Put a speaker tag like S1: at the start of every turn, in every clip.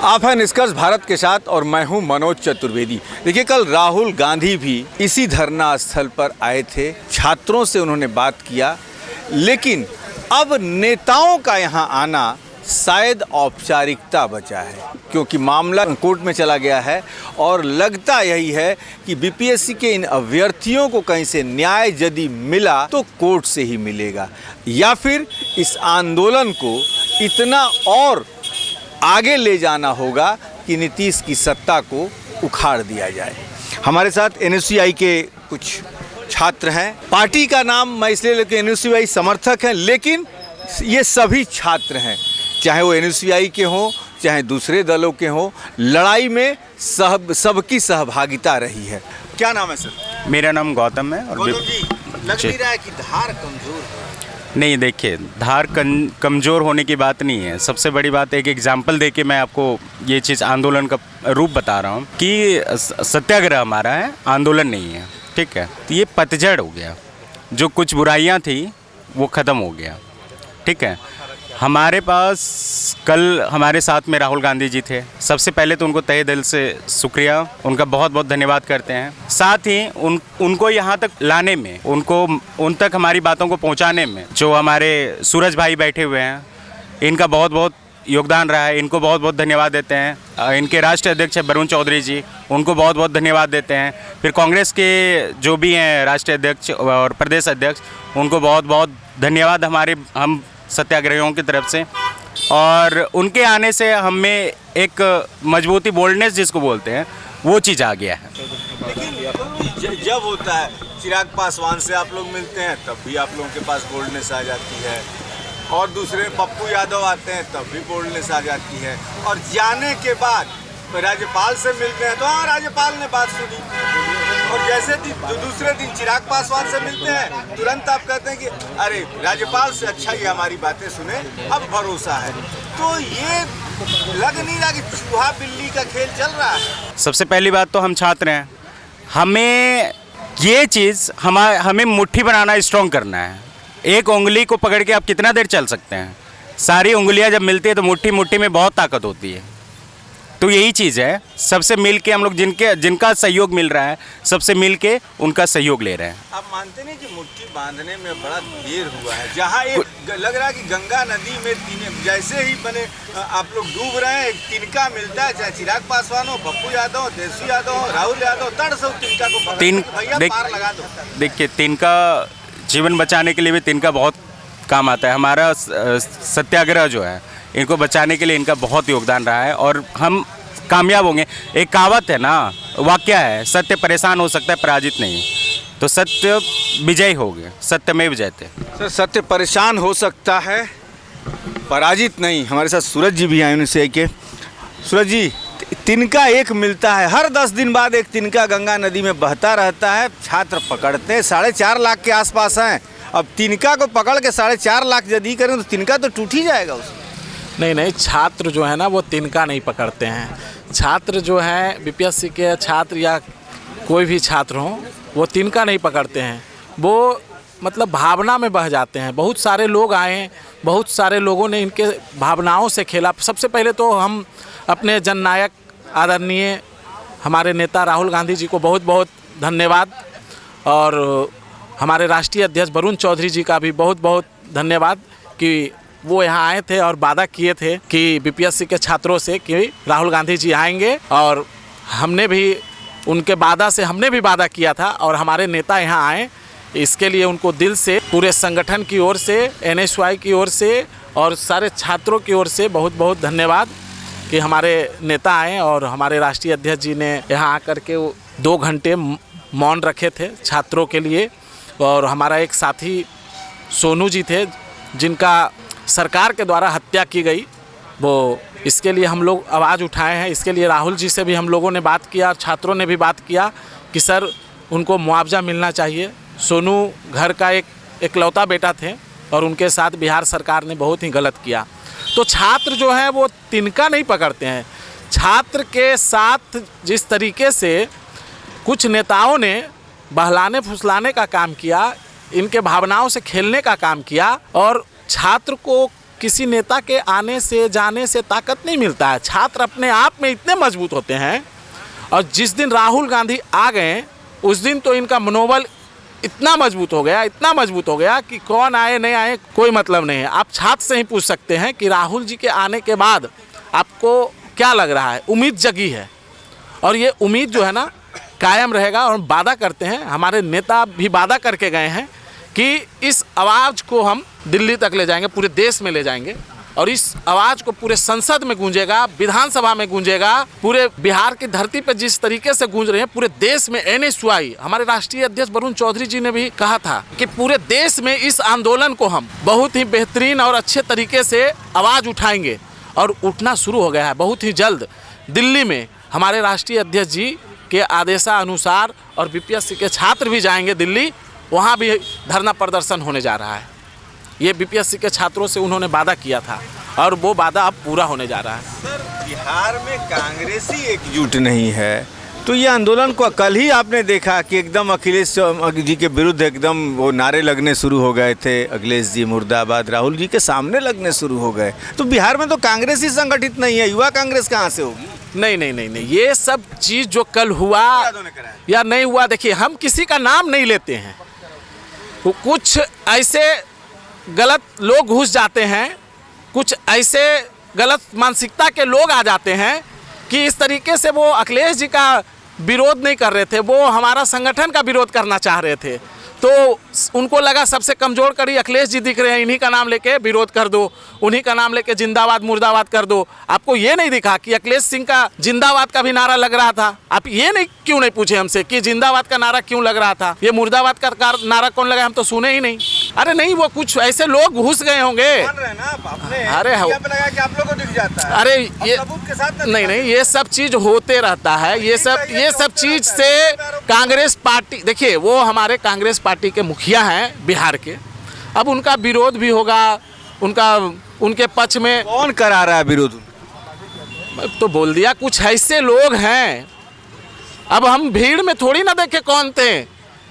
S1: आप हैं निष्कर्ष भारत के साथ और मैं हूं मनोज चतुर्वेदी। देखिए, कल राहुल गांधी भी इसी धरना स्थल पर आए थे, छात्रों से उन्होंने बात किया, लेकिन अब नेताओं का यहां आना शायद औपचारिकता बचा है, क्योंकि मामला कोर्ट में चला गया है और लगता यही है कि बीपीएससी के इन अभ्यर्थियों को कहीं से न्याय यदि मिला तो कोर्ट से ही मिलेगा, या फिर इस आंदोलन को इतना और आगे ले जाना होगा कि नीतीश की सत्ता को उखाड़ दिया जाए। हमारे साथ एनएसयूआई के कुछ छात्र हैं। पार्टी का नाम मैं इसलिए लेकर एनएसयूआई समर्थक हैं, लेकिन ये सभी छात्र हैं, चाहे वो एनएसयूआई के हों चाहे दूसरे दलों के हों, लड़ाई में सबकी सहभागिता रही है। क्या नाम है सर?
S2: मेरा नाम गौतम है। और
S1: गौतम जी, लग नहीं रहा है कि धार कमज़ोर है?
S2: नहीं, देखिए, धार कमज़ोर होने की बात नहीं है। सबसे बड़ी बात एक एग्जाम्पल दे के मैं आपको ये चीज़ आंदोलन का रूप बता रहा हूँ कि सत्याग्रह हमारा है, आंदोलन नहीं है, ठीक है। तो ये पतझड़ हो गया, जो कुछ बुराइयाँ थी वो ख़त्म हो गया, ठीक है। हमारे पास कल हमारे साथ में राहुल गांधी जी थे। सबसे पहले तो उनको तहे दिल से शुक्रिया, उनका बहुत बहुत धन्यवाद करते हैं। साथ ही उनको यहाँ तक लाने में, उन तक हमारी बातों को पहुँचाने में जो हमारे सूरज भाई बैठे हुए हैं, इनका बहुत बहुत योगदान रहा है। इनको बहुत बहुत धन्यवाद देते हैं। इनके राष्ट्रीय अध्यक्ष वरुण चौधरी जी, उनको बहुत बहुत धन्यवाद देते हैं। फिर कांग्रेस के जो भी हैं राष्ट्रीय अध्यक्ष और प्रदेश अध्यक्ष, उनको बहुत बहुत धन्यवाद हम सत्याग्रहियों की तरफ से। और उनके आने से हमें एक मजबूती, बोल्डनेस जिसको बोलते हैं, वो चीज़ आ गया है।
S1: लेकिन जब होता है चिराग पासवान से आप लोग मिलते हैं तब भी आप लोगों के पास बोल्डनेस आ जाती है, और दूसरे पप्पू यादव आते हैं तब भी बोल्डनेस आ जाती है, और जाने के बाद राज्यपाल से मिलते हैं तो हाँ, राज्यपाल ने बात सुनी, और जैसे दूसरे दिन चिराग पासवान से मिलते हैं तुरंत आप कहते हैं कि अरे राज्यपाल से अच्छा ही हमारी बातें सुने, अब भरोसा है। तो ये लग नहीं रहा कि चूहा बिल्ली का खेल चल रहा है?
S2: सबसे पहली बात तो हम छात्र हैं, हमें ये चीज़ हमें मुट्ठी बनाना, स्ट्रॉन्ग करना है। एक उंगली को पकड़ के आप कितना देर चल सकते हैं? सारी उंगलियां जब मिलती है तो मुट्ठी मुट्ठी में बहुत ताकत होती है। तो यही चीज़ है, सबसे मिल के हम लोग जिनका सहयोग मिल रहा है, सबसे मिल के उनका सहयोग ले रहे हैं।
S1: आप मानते नहीं कि मुट्ठी बांधने में बड़ा देर हुआ है? जहाँ एक लग रहा है कि गंगा नदी में जैसे ही बने आप लोग डूब रहे हैं, एक तिनका मिलता है, चाहे चिराग पासवान हो, पप्पू यादव हो, तेजस्वी यादव हो, राहुल यादव, तड़ से तिनका को पार लगा दो।
S2: देखिए, तिनका जीवन बचाने के लिए भी तिनका बहुत काम आता है। हमारा सत्याग्रह जो है, इनको बचाने के लिए इनका बहुत योगदान रहा है और हम कामयाब होंगे। एक कहावत है ना, वाक्य है, सत्य परेशान हो सकता है, पराजित नहीं। तो सत्य विजय हो गए, सत्य में विजयते।
S1: सर, सत्य परेशान हो सकता है, पराजित नहीं। हमारे साथ सूरज जी भी आए उनसे के। सूरज जी, तिनका एक मिलता है, हर 10 दिन बाद एक तिनका गंगा नदी में बहता रहता है, छात्र पकड़ते हैं, 4.5 लाख के आसपास हैं। अब तिनका को पकड़ के 4.5 लाख यदि करें तो तिनका तो टूट ही जाएगा उसमें।
S3: नहीं, छात्र जो है ना वो तिनका नहीं पकड़ते हैं। छात्र जो है, बीपीएससी के छात्र या कोई भी छात्र हो, वो तिनका नहीं पकड़ते हैं, वो मतलब भावना में बह जाते हैं। बहुत सारे लोग आए, बहुत सारे लोगों ने इनके भावनाओं से खेला। सबसे पहले तो हम अपने जननायक आदरणीय हमारे नेता राहुल गांधी जी को बहुत बहुत धन्यवाद, और हमारे राष्ट्रीय अध्यक्ष वरुण चौधरी जी का भी बहुत बहुत धन्यवाद कि वो यहाँ आए थे और वादा किए थे कि बीपीएससी के छात्रों से कि राहुल गांधी जी आएंगे, और हमने भी उनके वादा से वादा किया था और हमारे नेता यहाँ आए। इसके लिए उनको दिल से, पूरे संगठन की ओर से, एनएसयूआई की ओर से और सारे छात्रों की ओर से बहुत बहुत धन्यवाद कि हमारे नेता आए। और हमारे राष्ट्रीय अध्यक्ष जी ने यहाँ आकर के 2 घंटे मौन रखे थे छात्रों के लिए। और हमारा एक साथी सोनू जी थे, जिनका सरकार के द्वारा हत्या की गई, वो इसके लिए हम लोग आवाज़ उठाए हैं। इसके लिए राहुल जी से भी हम लोगों ने बात किया और छात्रों ने भी बात किया कि सर, उनको मुआवजा मिलना चाहिए। सोनू घर का एक इकलौता बेटा थे और उनके साथ बिहार सरकार ने बहुत ही गलत किया। तो छात्र जो है वो तिनका नहीं पकड़ते हैं। छात्र के साथ जिस तरीके से कुछ नेताओं ने बहलाने फुसलाने का काम किया, इनके भावनाओं से खेलने का काम किया और छात्र को किसी नेता के आने से जाने से ताकत नहीं मिलता है। छात्र अपने आप में इतने मजबूत होते हैं, और जिस दिन राहुल गांधी आ गए उस दिन तो इनका मनोबल इतना मजबूत हो गया कि कौन आए नहीं आए कोई मतलब नहीं है। आप छात्र से ही पूछ सकते हैं कि राहुल जी के आने के बाद आपको क्या लग रहा है। उम्मीद जगी है, और ये उम्मीद जो है ना कायम रहेगा। और हम वादा करते हैं, हमारे नेता भी वादा करके गए हैं कि इस आवाज़ को हम दिल्ली तक ले जाएंगे, पूरे देश में ले जाएंगे, और इस आवाज़ को पूरे संसद में गूंजेगा, विधानसभा में गूंजेगा। पूरे बिहार की धरती पर जिस तरीके से गूंज रहे हैं पूरे देश में NSY, हमारे राष्ट्रीय अध्यक्ष वरुण चौधरी जी ने भी कहा था कि पूरे देश में इस आंदोलन को हम बहुत ही बेहतरीन और अच्छे तरीके से आवाज़ उठाएंगे, और उठना शुरू हो गया है। बहुत ही जल्द दिल्ली में हमारे राष्ट्रीय अध्यक्ष जी के आदेशानुसार और BPSC के छात्र भी जाएंगे दिल्ली, वहाँ भी धरना प्रदर्शन होने जा रहा है। ये BPSC के छात्रों से उन्होंने वादा किया था, और वो वादा अब पूरा होने जा रहा है।
S1: सर, बिहार में कांग्रेसी एकजुट नहीं है, तो ये आंदोलन को कल ही आपने देखा कि एकदम अखिलेश जी के विरुद्ध एकदम वो नारे लगने शुरू हो गए थे, अखिलेश जी मुर्दाबाद, राहुल जी के सामने लगने शुरू हो गए। तो बिहार में तो कांग्रेस ही संगठित नहीं है, युवा कांग्रेस कहाँ से होगी?
S3: नहीं, ये सब चीज़ जो कल हुआ या नहीं हुआ, देखिए हम किसी का नाम नहीं लेते हैं। कुछ ऐसे गलत लोग घुस जाते हैं, कुछ ऐसे गलत मानसिकता के लोग आ जाते हैं कि इस तरीके से वो अखिलेश जी का विरोध नहीं कर रहे थे, वो हमारा संगठन का विरोध करना चाह रहे थे। तो उनको लगा सबसे कमज़ोर कड़ी अखिलेश जी दिख रहे हैं, इन्हीं का नाम लेके विरोध कर दो, उन्हीं का नाम लेके जिंदाबाद मुर्दाबाद कर दो। आपको ये नहीं दिखा कि अखिलेश सिंह का जिंदाबाद का भी नारा लग रहा था? आप ये नहीं क्यों नहीं पूछे हमसे कि जिंदाबाद का नारा क्यों लग रहा था, ये मुर्दाबाद का नारा कौन लगा? हम तो सुने ही नहीं। अरे नहीं, वो कुछ ऐसे लोग घुस गए होंगे। अरे अरे ये नहीं, ये सब चीज़ होते रहता है। ये सब चीज़ से कांग्रेस पार्टी, देखिए वो हमारे कांग्रेस पार्टी के मुखिया हैं बिहार के, अब उनका विरोध भी होगा, उनके पक्ष में
S1: कौन करा रहा है विरोध?
S3: तो बोल दिया कुछ ऐसे लोग हैं। अब हम भीड़ में थोड़ी ना देखे कौन थे,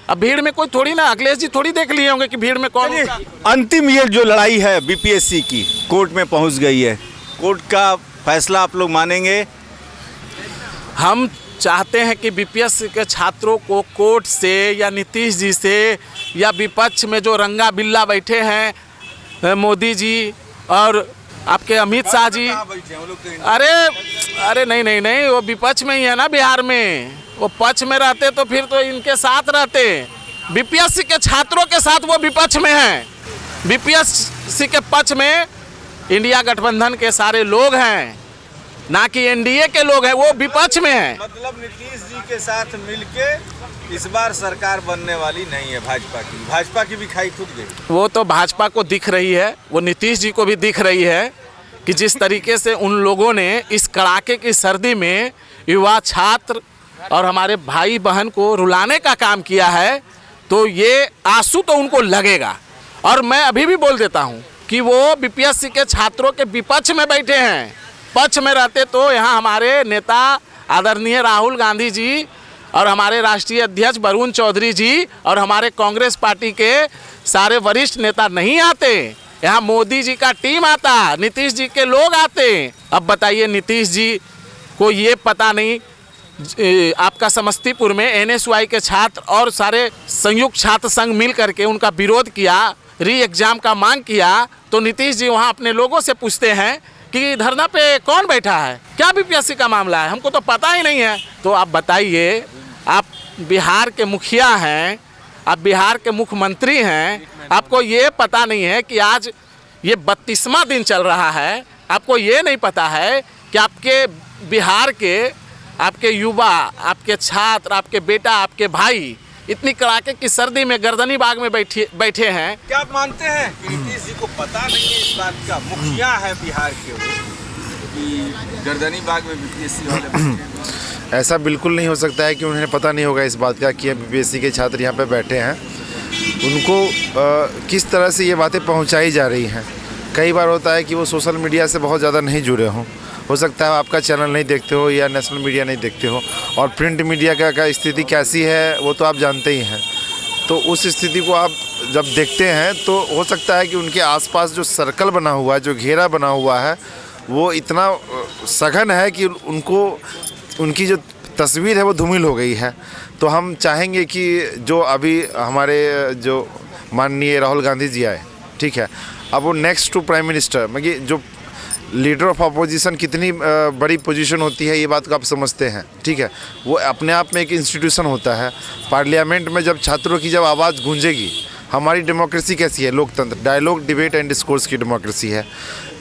S3: अब भीड़ में कोई थोड़ी ना, अखिलेश जी थोड़ी देख लिए होंगे कि भीड़ में कौन।
S1: अंतिम ये जो लड़ाई है BPSC की कोर्ट में पहुंच गई है, कोर्ट का फैसला आप लोग मानेंगे?
S3: हम चाहते हैं कि BPSC के छात्रों को कोर्ट से या नीतीश जी से या विपक्ष में जो रंगा बिल्ला बैठे हैं मोदी जी और आपके अमित शाह जी, अरे नहीं, वो विपक्ष में ही है ना बिहार में। वो पक्ष में रहते तो फिर तो इनके साथ रहते। BPSC के छात्रों के साथ वो विपक्ष में हैं। BPSC के पक्ष में इंडिया गठबंधन के सारे लोग हैं, ना कि NDA के लोग हैं, वो विपक्ष में हैं।
S1: मतलब नीतीश जी के साथ मिलके इस बार सरकार बनने वाली नहीं है भाजपा की भी खाई खुद गई।
S3: वो तो भाजपा को दिख रही है, वो नीतीश जी को भी दिख रही है कि जिस तरीके से उन लोगों ने इस कड़ाके की सर्दी में युवा छात्र और हमारे भाई बहन को रुलाने का काम किया है, तो ये आंसू तो उनको लगेगा। और मैं अभी भी बोल देता हूँ कि वो BPSC के छात्रों के विपक्ष में बैठे हैं। पक्ष में रहते तो यहाँ हमारे नेता आदरणीय राहुल गांधी जी और हमारे राष्ट्रीय अध्यक्ष वरुण चौधरी जी और हमारे कांग्रेस पार्टी के सारे वरिष्ठ नेता नहीं आते, यहाँ मोदी जी का टीम आता, नीतीश जी के लोग आते। अब बताइए, नीतीश जी को ये पता नहीं, आपका समस्तीपुर में NSY के छात्र और सारे संयुक्त छात्र संघ मिल करके उनका विरोध किया, री एग्ज़ाम का मांग किया, तो नीतीश जी वहाँ अपने लोगों से पूछते हैं कि धरना पे कौन बैठा है, क्या BPSC का मामला है, हमको तो पता ही नहीं है। तो आप बताइए, आप बिहार के मुखिया हैं, आप बिहार के मुख्यमंत्री हैं, आपको ये पता नहीं है कि आज ये 32वां दिन चल रहा है, आपको ये नहीं पता है कि आपके बिहार के आपके युवा, आपके छात्र, आपके बेटा, आपके भाई इतनी कड़ाके की सर्दी में गर्दनी बाग में बैठे हैं।
S1: क्या आप मानते हैं कि नीतीश जी को पता नहीं है इस बात का, मुखिया है बिहार के वो, कि गर्दनी बाग में BPSC वाले बैठे हैं?
S4: ऐसा बिल्कुल नहीं हो सकता है कि उन्हें पता नहीं होगा इस बात का कि BPSC के छात्र यहाँ पे बैठे हैं। उनको किस तरह से ये बातें पहुँचाई जा रही हैं। कई बार होता है कि वो सोशल मीडिया से बहुत ज़्यादा नहीं जुड़े हों, हो सकता है आपका चैनल नहीं देखते हो या नेशनल मीडिया नहीं देखते हो, और प्रिंट मीडिया का स्थिति कैसी है वो तो आप जानते ही हैं। तो उस स्थिति को आप जब देखते हैं तो हो सकता है कि उनके आसपास जो सर्कल बना हुआ है, जो घेरा बना हुआ है, वो इतना सघन है कि उनकी जो तस्वीर है वो धूमिल हो गई है। तो हम चाहेंगे कि जो अभी हमारे जो माननीय राहुल गांधी जी आए, ठीक है, अब वो नेक्स्ट टू प्राइम मिनिस्टर, मतलब जो लीडर ऑफ अपोजिशन कितनी बड़ी पोजीशन होती है, ये बात को आप समझते हैं, ठीक है। वो अपने आप में एक इंस्टीट्यूशन होता है। पार्लियामेंट में जब छात्रों की जब आवाज़ गूंजेगी, हमारी डेमोक्रेसी कैसी है, लोकतंत्र, डायलॉग, डिबेट एंड डिस्कोर्स की डेमोक्रेसी है।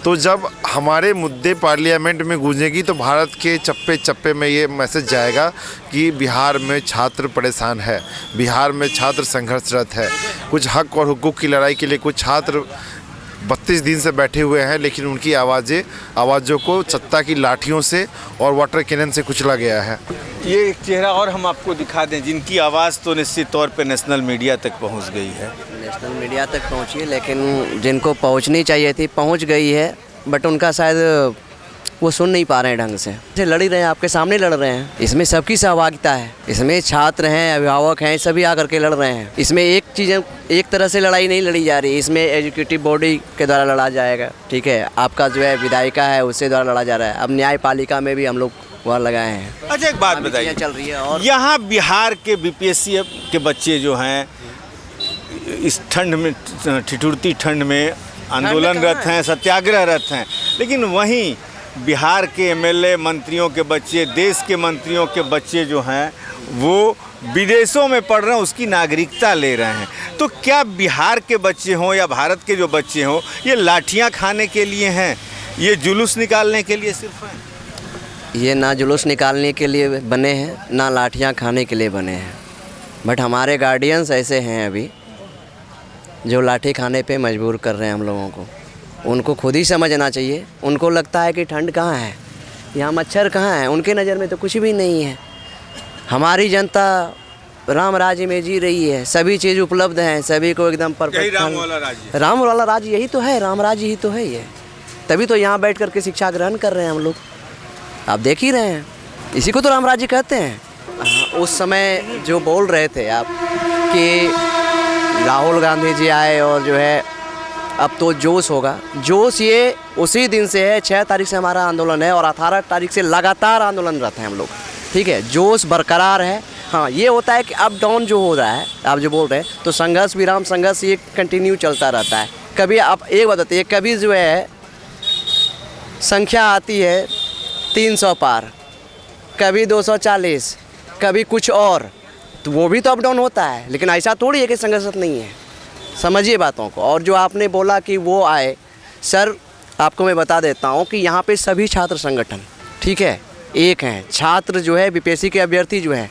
S4: तो जब हमारे मुद्दे पार्लियामेंट में गूंजेगी तो भारत के चप्पे चप्पे में ये मैसेज जाएगा कि बिहार में छात्र परेशान है, बिहार में छात्र संघर्षरत है, कुछ हक और हुकूक की लड़ाई के लिए कुछ छात्र 32 दिन से बैठे हुए हैं, लेकिन उनकी आवाज़ों को सत्ता की लाठियों से और वाटर कैनन से कुचला गया है।
S1: ये एक चेहरा और हम आपको दिखा दें जिनकी आवाज़ तो निश्चित तौर पे नेशनल मीडिया तक पहुंच गई है।
S5: नेशनल मीडिया तक पहुंची है, लेकिन जिनको पहुंचनी चाहिए थी पहुंच गई है, बट उनका शायद वो सुन नहीं पा रहे हैं ढंग से। लड़ ही रहे हैं, आपके सामने लड़ रहे हैं। इसमें सबकी सहभागिता है, इसमें छात्र हैं, अभिभावक हैं, सभी आकर के लड़ रहे हैं। इसमें एक तरह से लड़ाई नहीं लड़ी जा रही, इसमें एजुकेटिव बॉडी के द्वारा लड़ा जाएगा, ठीक है। आपका जो है विधायिका है उससे द्वारा लड़ा जा रहा है। अब न्यायपालिका में भी हम लोग वहाँ लगाए हैं।
S1: अच्छा, एक बात बताइए,
S5: चल रही है। और
S1: यहाँ बिहार के बीपीएससी के बच्चे जो हैं इस ठंड में, ठिठुरती ठंड में आंदोलनरत हैं, सत्याग्रहरत हैं, लेकिन वहीं बिहार के एमएलए मंत्रियों के बच्चे, देश के मंत्रियों के बच्चे जो हैं वो विदेशों में पढ़ रहे हैं, उसकी नागरिकता ले रहे हैं। तो क्या बिहार के बच्चे हों या भारत के जो बच्चे हों, ये लाठियां खाने के लिए हैं, ये जुलूस निकालने के लिए सिर्फ हैं?
S5: ये ना जुलूस निकालने के लिए बने हैं, ना लाठियाँ खाने के लिए बने हैं। बट हमारे गार्डियंस ऐसे हैं अभी जो लाठी खाने पे मजबूर कर रहे हैं हम लोगों को। उनको खुद ही समझना चाहिए। उनको लगता है कि ठंड कहाँ है, यहाँ मच्छर कहाँ है, उनके नज़र में तो कुछ भी नहीं है। हमारी जनता राम राज्य में जी रही है, सभी चीज़ उपलब्ध हैं, सभी को एकदम परफेक्ट।
S1: राम वाला राज्य,
S5: राम वाला राज्य यही तो है, राम राज्य ही तो है ये। तभी तो यहाँ बैठ करके शिक्षा ग्रहण कर रहे हैं हम लोग, आप देख ही रहे हैं। इसी को तो राम राज्य कहते हैं। हाँ, उस समय जो बोल रहे थे आप कि राहुल गांधी जी आए और जो है अब तो जोश होगा, जोश ये उसी दिन से है। 6 तारीख से हमारा आंदोलन है और 18 तारीख से लगातार आंदोलनरत हैं हम लोग, ठीक है। जोश बरकरार है। हाँ, ये होता है कि अप डाउन जो हो रहा है, आप जो बोल रहे हैं, तो संघर्ष विराम संघर्ष ये कंटिन्यू चलता रहता है। कभी आप एक बात बताइए, कभी जो है संख्या आती है 300 पार, कभी 240, कभी कुछ और, तो वो भी तो अप डाउन होता है। लेकिन ऐसा थोड़ी है कि संघर्ष नहीं है, समझिए बातों को। और जो आपने बोला कि वो आए, सर आपको मैं बता देता हूँ कि यहाँ पे सभी छात्र संगठन, ठीक है, एक हैं। छात्र जो है बीपीएससी के अभ्यर्थी जो हैं,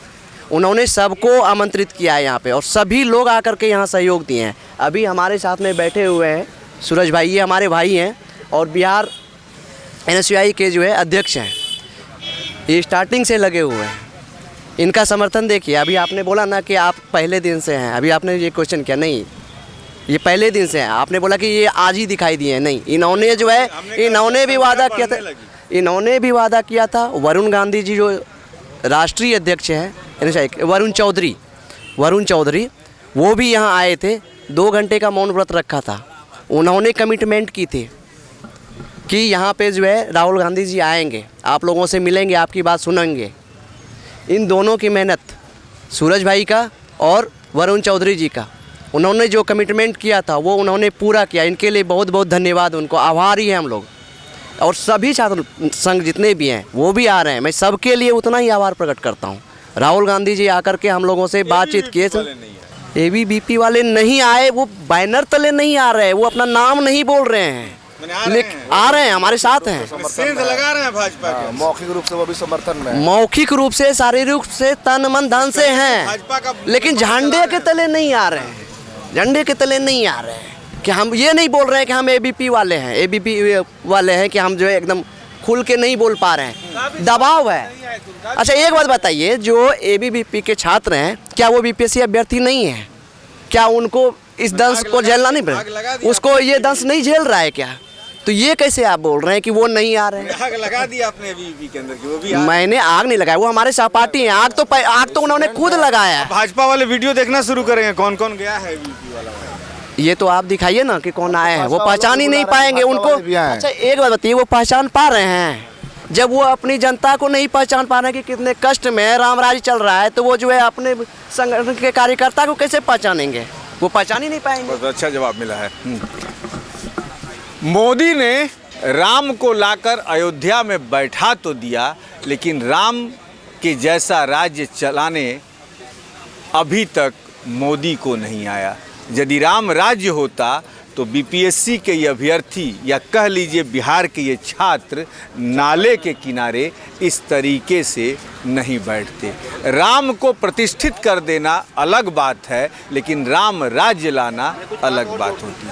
S5: उन्होंने सबको आमंत्रित किया है यहाँ पे और सभी लोग आकर के यहाँ सहयोग दिए हैं। अभी हमारे साथ में बैठे हुए हैं सूरज भाई, ये हमारे भाई हैं और बिहार NSUI के जो है अध्यक्ष हैं। ये स्टार्टिंग से लगे हुए हैं, इनका समर्थन देखिए। अभी आपने बोला ना कि आप पहले दिन से हैं, अभी आपने ये क्वेश्चन किया, नहीं ये पहले दिन से हैं। आपने बोला कि ये आज ही दिखाई दिए, नहीं, इन्होंने जो है इन्होंने भी वादा किया था, इन्होंने भी वादा किया था। वरुण गांधी जी जो राष्ट्रीय अध्यक्ष हैं, वरुण चौधरी, वो भी यहाँ आए थे, 2 घंटे का मौन व्रत रखा था। उन्होंने कमिटमेंट की थी कि यहाँ पे जो है राहुल गांधी जी आएंगे, आप लोगों से मिलेंगे, आपकी बात सुनेंगे। इन दोनों की मेहनत, सूरज भाई का और वरुण चौधरी जी का, उन्होंने जो कमिटमेंट किया था वो उन्होंने पूरा किया। इनके लिए बहुत बहुत धन्यवाद, उनको आभारी हैं हम लोग। और सभी छात्र संघ जितने भी हैं वो भी आ रहे हैं, मैं सबके लिए उतना ही आभार प्रकट करता हूँ। राहुल गांधी जी आकर के हम लोगों से बातचीत किए। ABVP वाले नहीं आए, वो बैनर तले नहीं आ रहे, वो अपना नाम नहीं बोल रहे हैं, लेकिन आ रहे हैं, हमारे साथ हैं,
S1: सेंध लगा रहे हैं भाजपा के।
S4: मौखिक रूप से वो भी समर्थन में,
S5: मौखिक रूप से, शारीरिक रूप से, तन मन धन से हैं, लेकिन झंडे के तले नहीं आ रहे हैं, झंडे के तले नहीं आ रहे हैं। कि हम ये नहीं बोल रहे हैं कि हम ABP वाले हैं, ABP वाले हैं कि हम जो है एकदम खुल के नहीं बोल पा रहे हैं, दबाव है। अच्छा एक बात बताइए, जो ABVP के छात्र हैं, क्या वो BPSC अभ्यर्थी नहीं है? क्या उनको इस दंश को झेलना नहीं पड़ेगा? उसको ये दंश नहीं झेल रहा है क्या? तो ये कैसे आप बोल रहे हैं कि वो नहीं आ रहे हैं?
S1: आग लगा दी आपने ABVP के अंदर की, वो भी
S5: मैंने आग नहीं लगाया, वो हमारे सहपाठी हैं। आग तो उन्होंने खुद लगाया है।
S1: भाजपा वाले वीडियो देखना शुरू करेंगे, कौन कौन गया है ABVP वाला।
S5: ये तो आप दिखाइए ना कि कौन आए हैं, वो पहचान ही नहीं पाएंगे उनको।
S4: भी आए हैं।
S5: अच्छा एक बात बताइए, वो पहचान पा रहे हैं? जब वो अपनी जनता को नहीं पहचान पा रहे हैं कि कितने कष्ट में राम राज्य चल रहा है, तो वो जो है अपने संगठन के कार्यकर्ता को कैसे पहचानेंगे? वो पहचान ही नहीं पाएंगे।
S1: बहुत अच्छा जवाब मिला है। मोदी ने राम को लाकर अयोध्या में बैठा तो दिया, लेकिन राम के जैसा राज्य चलाने अभी तक मोदी को नहीं आया। यदि राम राज्य होता तो बीपीएससी के ये अभ्यर्थी या कह लीजिए बिहार के ये छात्र नाले के किनारे इस तरीके से नहीं बैठते। राम को प्रतिष्ठित कर देना अलग बात है, लेकिन राम राज्य लाना अलग बात होती है।